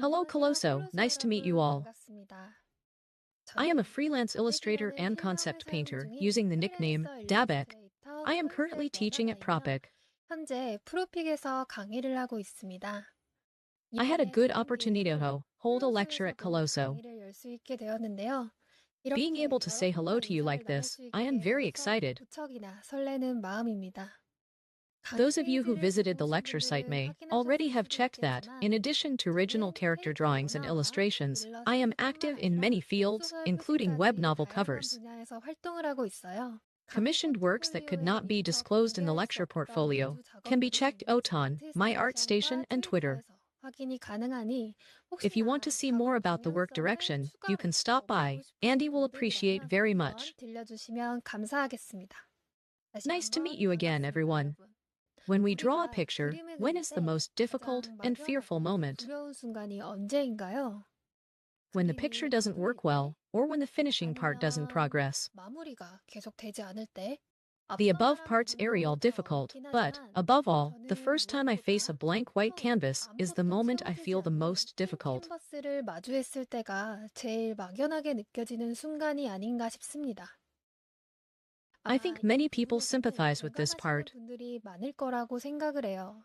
Hello, Colosso. Nice to meet you all. I am a freelance illustrator and concept painter using the nickname Dabek. I am currently teaching at Propik. 현재 프로픽에서 강의를 하고 있습니다. I had a 이번에 good 좋은 opportunity 기회로 to hold a lecture at 프랑스에서도 Colosso. 강의를 열 수 있게 되었는데요. Being 이렇게 able to say hello 여러분과 to you 인사를 like 나눌 this, 수 I am 있게 very 돼서 excited. 무척이나 설레는 마음입니다. 강의 Those of you who 페이지를 visited the 다녀오신 lecture site 분들은 may 확인하셨을 already have 수도 checked that, 있겠지만 in addition to original 저는 character 캐릭터 drawings and 원화와 illustrations, I am 일러스트뿐만 active in 아니라 many fields, 웹소설 including web 표지까지 novel 다양한 covers. 분야에서 활동을 하고 있어요. 강의 Commissioned works that could 포트폴리오에 not be 미처 disclosed in the 공개할 수 lecture 없던 portfolio 미주 can be 작업들이 checked Oton, My ArtStation, 디스크립션과 and Twitter. 트위터에서 확인이 가능하니 If you want to 혹시나 see more 작업 about the work 방향성을 direction, you 추가로 can stop 더 보고 by. Andy 싶으신 will appreciate 분들이라면 very 한번 much. 들려주시면 감사하겠습니다. 다시 Nice to meet 한번 you again, 반갑습니다, everyone. 여러분. When we draw a 우리가 picture, 그림을 when 그릴 is the 때 most difficult 가장 and fearful 막연하고 moment? 두려운 순간이 언제인가요? When the picture 그림이 doesn't 보일 work well, 때? or when the finishing part doesn't 아니면 progress. 마무리가 계속 되지 않을 때? The 앞서 above 말한 parts are all 부분도 다 difficult, 어렵긴 but, 하지만 above all, the 저는 first time I face a 무엇보다 blank white 처음 canvas is the 아무것도 moment I 채워지지 feel the 않는 most 빈 difficult. 캔버스를 마주했을 때가 제일 막연하게 느껴지는 순간이 아닌가 싶습니다. I think 이 many people 부분에서는 sympathize with this 공감하시는 part. 분들이 많을 거라고 생각을 해요.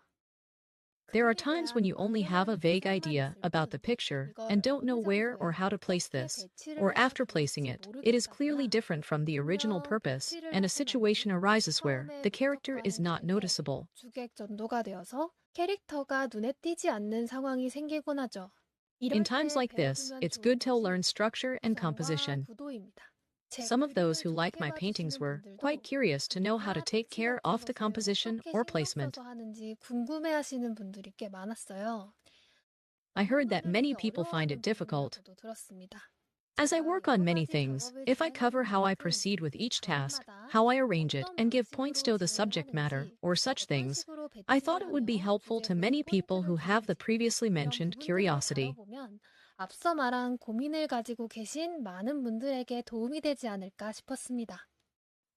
There are 그림에 times when 대한 you only have a 막연한 vague 이상만 idea 있을 about the 뿐 picture and 이걸 don't know 어느 where or 장소에 how to place 어떻게 this. 배치를 Or 하면 after placing 좋을지 it, it is clearly 모르겠다거나 different from the original 분명 purpose, 배치를 and a 하고 난 situation 뒤 arises where 처음에 the character is 목적과는 not 다르게 noticeable. 주객전도가 되어서 캐릭터가 눈에 띄지 않는 상황이 생기곤 하죠. In 이럴 times 때 like this, 배워두면 it's 좋은 good to 것이 learn structure and 구성과 composition. 구도입니다. 제 Some of those 그림을 who like 좋게 my paintings 봐주시는 were quite 분들도 curious to know how to take 배치 care 같은 of the 것을 composition 어떻게 or 신경 placement. 써서 하는지 궁금해하시는 분들이 꽤 많았어요. I 많은 heard that many 분들이 people find it 어려워하는 부분이라고 difficult. 저도 들었습니다. As I 제가 work on 여러 many 가지 things, 작업을 if I 진행하는 cover how I 만큼 proceed with each task, 작업마다 how I arrange it, 어떤 and give points 방식으로 to the 진행을 subject matter, 하는지, or such 어떤 things, 식으로 I 배치를 thought it would be 하며 helpful to 주객을 many people 포인트를 who have the 두는지 previously 이런 mentioned 부분들을 curiosity. 다뤄보면 앞서 말한 고민을 가지고 계신 많은 분들에게 도움이 되지 않을까 싶었습니다.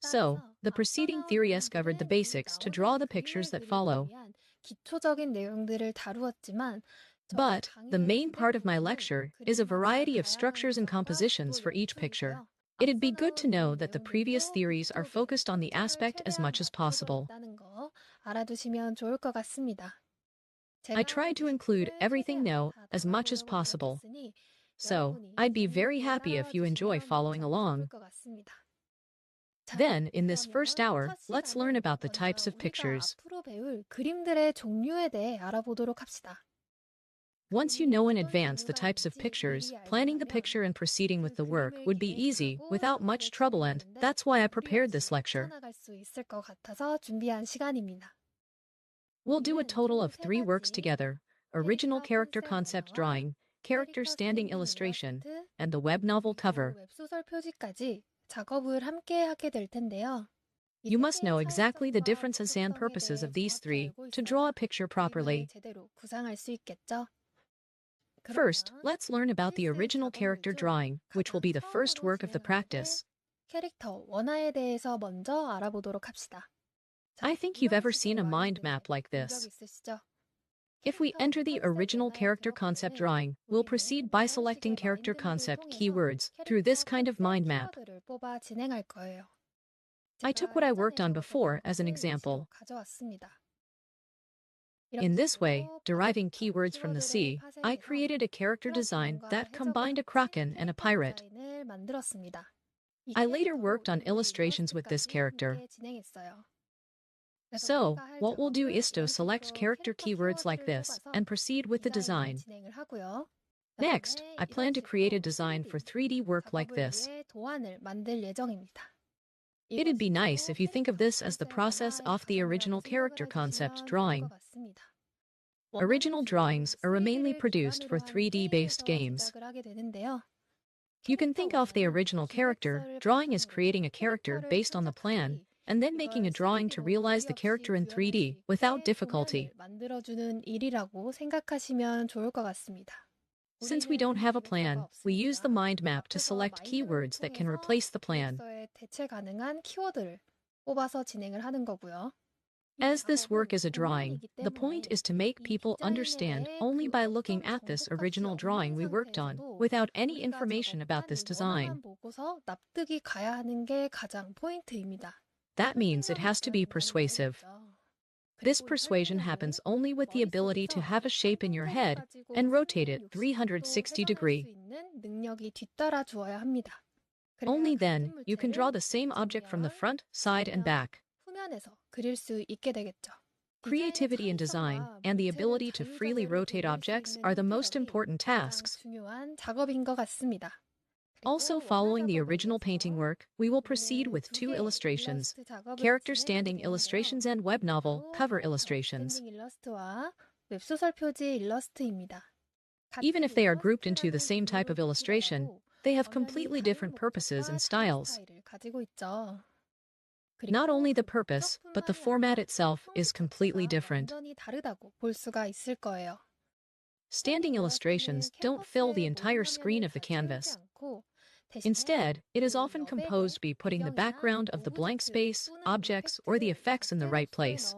So, 따라서 the 앞서 preceding 나온 theory has covered the 내용들은 이 basics to draw 나머지 the pictures 그림을 that 그리기 follow. 위한 기초적인 내용들을 다루었지만 저의 But, the 강의의 main 주된 part of my 목표는 lecture is a 그림마다 variety of 다양한 structures and 구성과 compositions 구도 for each picture. 연출이고요. It'd 앞서 be good to 나온 know 이 that the previous 내용들도 theories are 구조적인 focused on the 특징을 aspect as 최대한 much as 갖추고 possible. 있다는 거 알아두시면 좋을 것 같습니다. I 제가 try 하고 to 계신 include 일을 everything 최대한 now 다 as much as 담아보려고 possible. 노력했으니 So, 여러분이 I'd be very 재미있게 happy 따라와 if you enjoy 주시면 following 무척 기쁠 along. 것 같습니다. 자, Then, in this first 그러면 hour, 첫 let's learn 시간은 about the 먼저 types of 우리가 pictures. 앞으로 배울 그림들의 종류에 대해 알아보도록 합시다. Once you 그림이 know in 어떤 advance the 종류가 types of 있는지 pictures, 미리 알고 planning the 나면 picture and proceeding with 그 the work 그림을 would be easy, 계획하고 without much 작업에 trouble, and 진행하는데 that's why I prepared this 유리하게 lecture. 펼쳐나갈 수 있을 것 같아서 준비한 시간입니다. We'll do a 우리는 total 총 of 세 3 works 가지 together: original 캐릭터 character 컨셉 concept 원화와 drawing, character 캐릭터 standing 스탠딩 illustration, 일러스트, and the web novel 그리고 cover. 웹소설 표지까지 작업을 함께 하게 될 텐데요. 이 You 세 must 개의 know exactly the 차이점과 differences and 특성에 purposes 대해 of these 정확히 three 알고 to draw 있어야 a picture 그림을 properly. 제대로 구상할 수 있겠죠? First, 그러면 let's learn about the 필수 original character 작업물 중 drawing, which will 가장 be the first 처음으로 work of the 진행하게 될 practice. 캐릭터 원화에 대해서 먼저 알아보도록 합시다. 자, I think you've 이런 ever seen 식으로 a mind 많이들 map like 본 적 this. 있으시죠? If we 캐릭터 enter the 컨셉 original 원화에 character concept 들어갈 때는 drawing, we'll 우리는 proceed by 이런 selecting 식의 character 마인드맵을 concept 통해서 keywords through this 캐릭터 kind of 컨셉 mind map. 키워드를 뽑아 진행할 거예요. I took 제가 what I 예전에 worked on 적었던 before as an 방법을 예시로 example. 가져왔습니다. 이런 In this way, 식으로 deriving 바닷가 keywords from the 키워드를 sea, I 파생해서 created a character 플러스 design 문과 that 해적을 combined a 합친 kraken and a 캐릭터 pirate. 디자인을 만들었습니다. 이 I later 캐릭터로 worked on 이후에 illustrations with this 일러스트까지 character. 함께 진행했어요. 그래서 So, 우리가 할 what we'll do 작업은 is to 이런 select 식으로 character 캐릭터 keywords like 키워드를 this 뽑아서 and proceed with the 디자인을 design. 진행을 하고요. Next, 그다음에 I 이런 plan to create a 식으로 design for 3D 3D work like 작업을 this. 위해 도안을 만들 예정입니다. It'd be 이것이 nice 바로 if you think of 캐릭터 this as the 컨셉 process 원화의 of the original 과정이라고 생각을 character concept 해주시면 좋을 것 drawing. 같습니다. Original 원화는 drawings 주로 are mainly 3D를 produced 기반으로 for 한 3D-based 게임에서 games. 제작을 하게 되는데요. You can 캐릭터 think of the 원화는 original character 기획서를 drawing as 바탕으로 creating a character 캐릭터를 based on the plan, 창작한 뒤 and then making 이걸 a drawing to 3D로 realize 무리 the 없이 character in 구현할 수 3D without 있게 difficulty. 도면을 만들어주는 일이라고 생각하시면 좋을 것 같습니다. Since we don't 우리는 have a 기획서가 plan, we use the 없으니까 mind map to 앞에서 select 마인드맵을 keywords that can 통해서 replace the plan. 기획서에 대체 가능한 키워드를 뽑아서 진행을 하는 거고요. As this work is a drawing, the point is to make people understand only by looking at this original drawing we worked on, without any information about this design. 보고서 납득이 가야 하는 게 가장 포인트입니다. That means it has to be persuasive. This persuasion happens only with the ability to have a shape in your head and rotate it 360 degrees. 능력이 뒤따라주어야 합니다. Only then you can draw the same object from the front, side, and back. 후면에서 그릴 수 있게 되겠죠. Creativity in design and the ability to freely rotate objects are the most important tasks. 중요한 작업인 것 같습니다. Also, following the original painting work, we will proceed with two illustrations, character standing illustrations and web novel cover illustrations. 일러스트와 웹소설 표지 일러스트입니다. Even if they are grouped into the same type of illustration, they have completely different purposes and styles. Not only the purpose, but the format itself is completely different. Standing illustrations don't fill the entire screen of the canvas. Instead, it is often composed by putting the background of the blank space, objects, or the effects in the right place.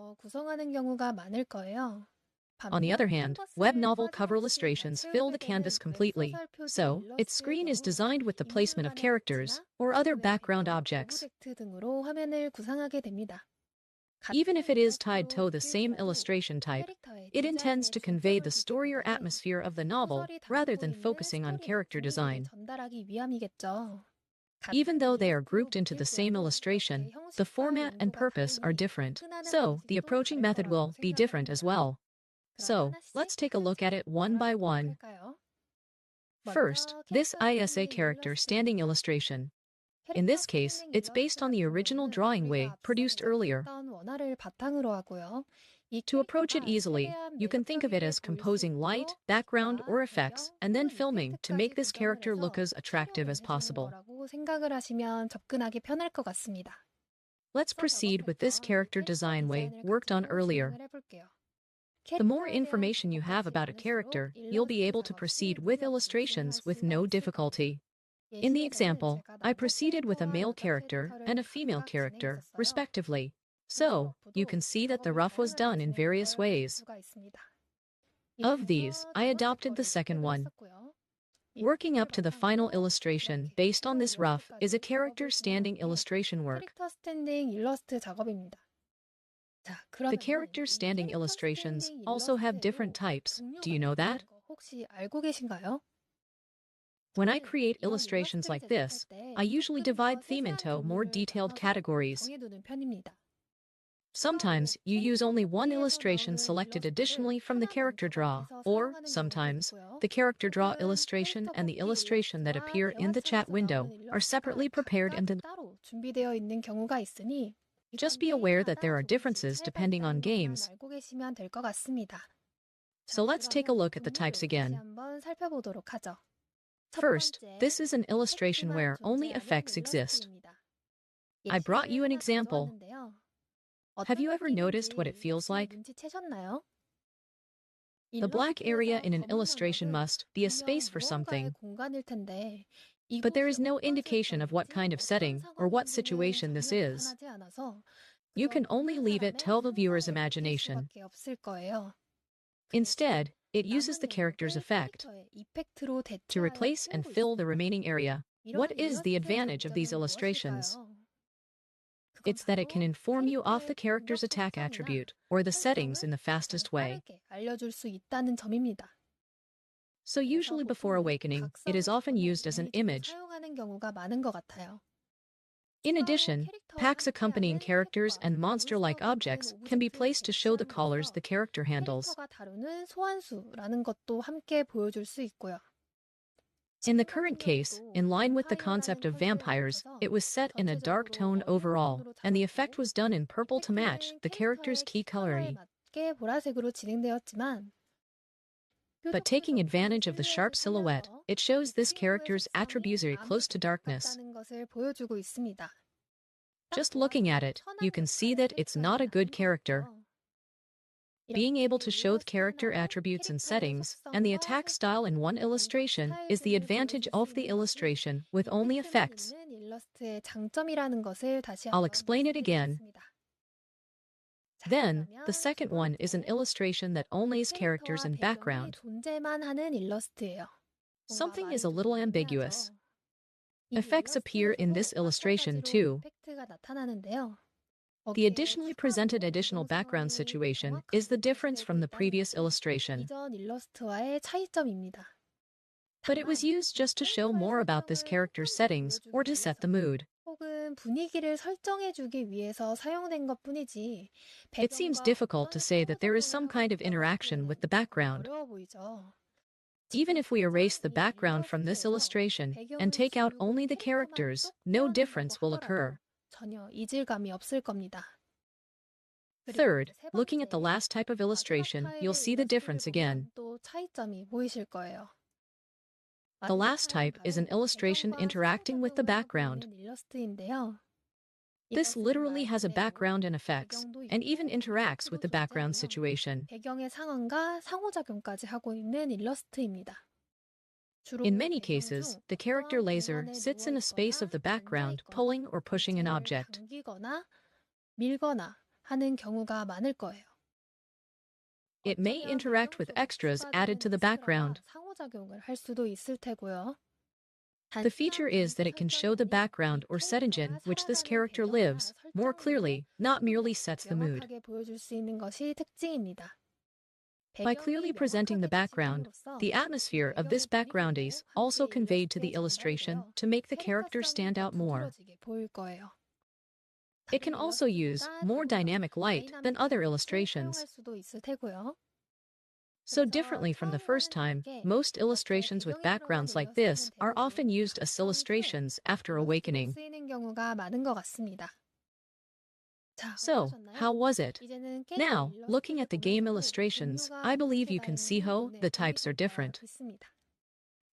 On the other hand, web novel cover illustrations fill the canvas completely, so its screen is designed with the placement of characters or other background objects. Even if it is tied to the same illustration type, it intends to convey the story or atmosphere of the novel rather than focusing on character design. Even though they are grouped into the same illustration, the format and purpose are different, so the approaching method will be different as well. So, let's take a look at it one by one. First, this ISA character standing illustration. In this case, it's based on the original drawing way produced earlier. To approach it easily, you can think of it as composing light, background, or effects, and then filming to make this character look as attractive as possible. Let's proceed with this character design way worked on earlier. The more information you have about a character, you'll be able to proceed with illustrations with no difficulty. In the example, I proceeded with a male character and a female character, respectively. So, you can see that the rough was done in various ways. Of these, I adopted the second one. Working up to the final illustration based on this rough is a character standing illustration work. The character standing illustrations also have different types. Do you know that? When I create illustrations like this, I usually divide theme into more detailed categories. Sometimes you use only one illustration selected additionally from the character draw, or sometimes the character draw illustration and the illustration that appear in the chat window are separately prepared and just be aware that there are differences depending on games. So let's take a look at the types again. First, this is an illustration where only effects exist. I brought you an example. Have you ever noticed what it feels like? The black area in an illustration must be a space for something, but there is no indication of what kind of setting or what situation this is. You can only leave it to the viewer's imagination. Instead, it uses the character's effect to replace and fill the remaining area. What is the advantage of these illustrations? It's that it can inform you of the character's attack attribute or the settings in the fastest way. So usually before awakening, it is often used as an image. In addition, packs accompanying characters and monster-like objects can be placed to show the colors the character handles. In the current case, in line with the concept of vampires, it was set in a dark tone overall, and the effect was done in purple to match the character's key coloring. But taking advantage of the sharp silhouette, it shows this character's attributes are close to darkness. Just looking at it, you can see that it's not a good character. Being able to show the character attributes and settings, and the attack style in one illustration is the advantage of the illustration with only effects. I'll explain it again. Then, the second one is an illustration that only has characters and background. 존재만 하는 일러스트예요. Something is a little ambiguous. Effects appear in this illustration too. The additionally presented additional background situation is the difference from the previous illustration. But it was used just to show more about this character's settings or to set the mood. It seems difficult to say that there is some kind of interaction with the background. Even if we erase the background from this illustration and take out only the characters, no difference will occur. Third, looking at the last type of illustration, you'll see the difference again. The last type is an illustration interacting with the background. This literally has a background and effects, and even interacts with the background situation. In many cases, the character laser sits in a space of the background, pulling or pushing an object. It may interact with extras added to the background. The feature is that it can show the background or setting in which this character lives more clearly, not merely sets the mood. By clearly presenting the background, the atmosphere of this background is also conveyed to the illustration to make the character stand out more. It can also use more dynamic light than other illustrations. So differently from the first time, most illustrations with backgrounds like this are often used as illustrations after awakening. So, how was it? Now, looking at the game illustrations, I believe you can see how the types are different.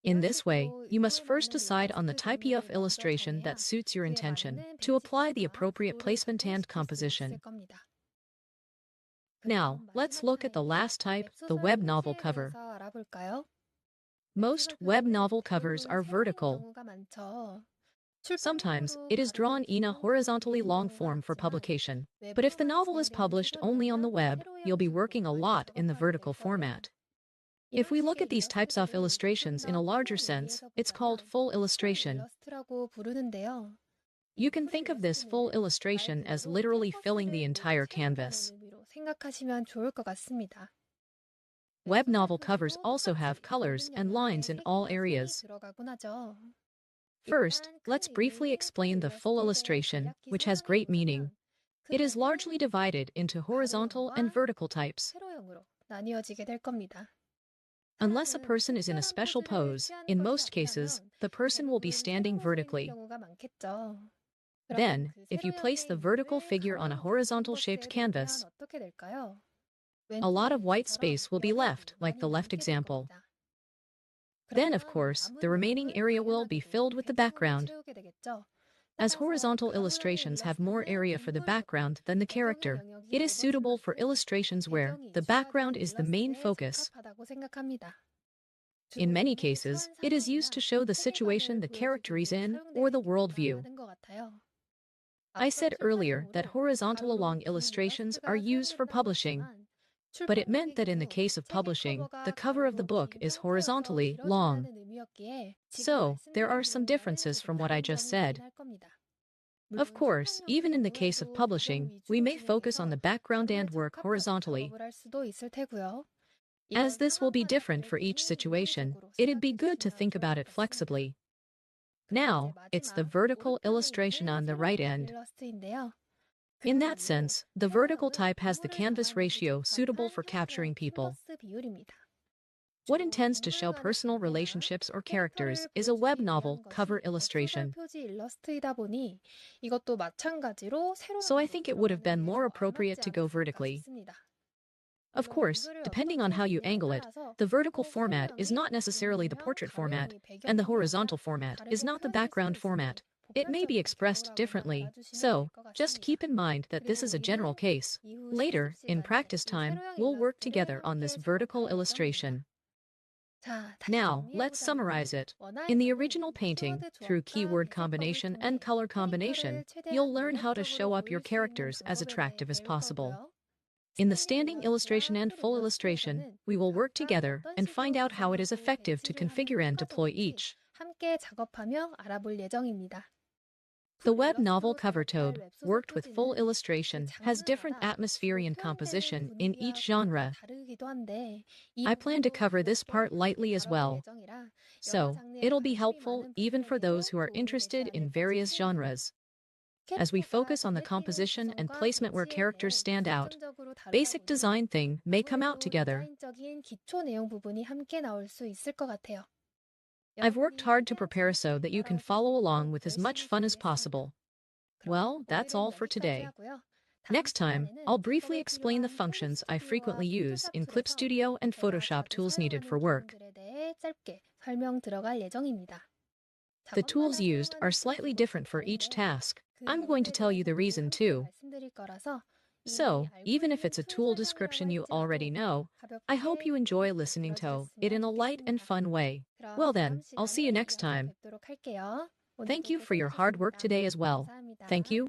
In this way, you must first decide on the type of illustration that suits your intention to apply the appropriate placement and composition. Now, let's look at the last type, the web novel cover. Most web novel covers are vertical. Sometimes, it is drawn in a horizontally long form for publication. But if the novel is published only on the web, you'll be working a lot in the vertical format. If we look at these types of illustrations in a larger sense, it's called full illustration. You can think of this full illustration as literally filling the entire canvas. Web novel covers also have colors and lines in all areas. First, let's briefly explain the full illustration, which has great meaning. It is largely divided into horizontal and vertical types. Unless a person is in a special pose, in most cases, the person will be standing vertically. Then, if you place the vertical figure on a horizontal-shaped canvas, a lot of white space will be left, like the left example. Then, of course, the remaining area will be filled with the background. As horizontal illustrations have more area for the background than the character, it is suitable for illustrations where the background is the main focus. In many cases, it is used to show the situation the character is in or the worldview. I said earlier that horizontal long illustrations are used for publishing, but it meant that in the case of publishing, the cover of the book is horizontally long. So, there are some differences from what I just said. Of course, even in the case of publishing, we may focus on the background and work horizontally. As this will be different for each situation, it'd be good to think about it flexibly. Now, it's the vertical illustration on the right end. In that sense, the vertical type has the canvas ratio suitable for capturing people. What intends to show personal relationships or characters is a web novel cover illustration. So I think it would have been more appropriate to go vertically. Of course, depending on how you angle it, the vertical format is not necessarily the portrait format, and the horizontal format is not the background format. It may be expressed differently, so just keep in mind that this is a general case. Later, in practice time, we'll work together on this vertical illustration. Now, let's summarize it. In the original painting, through keyword combination and color combination, you'll learn how to show up your characters as attractive as possible. In the standing illustration and full illustration, we will work together and find out how it is effective to configure and deploy each. 함께 작업하며 알아볼 예정입니다. The web novel Cover Toad, worked with full illustration, has different atmosphere and composition in each genre. I plan to cover this part lightly as well, so it'll be helpful even for those who are interested in various genres. As we focus on the composition and placement where characters stand out, basic design thing may come out together. 기초 내용 부분이 함께 나올 수 있을 것 같아요. I've worked hard to prepare so that you can follow along with as much fun as possible. Well, that's all for today. Next time, I'll briefly explain the functions I frequently use in Clip Studio and Photoshop tools needed for work. The tools used are slightly different for each task. I'm going to tell you the reason too. So, even if it's a tool description you already know, I hope you enjoy listening to it in a light and fun way. Well then, I'll see you next time. Thank you for your hard work today as well. Thank you.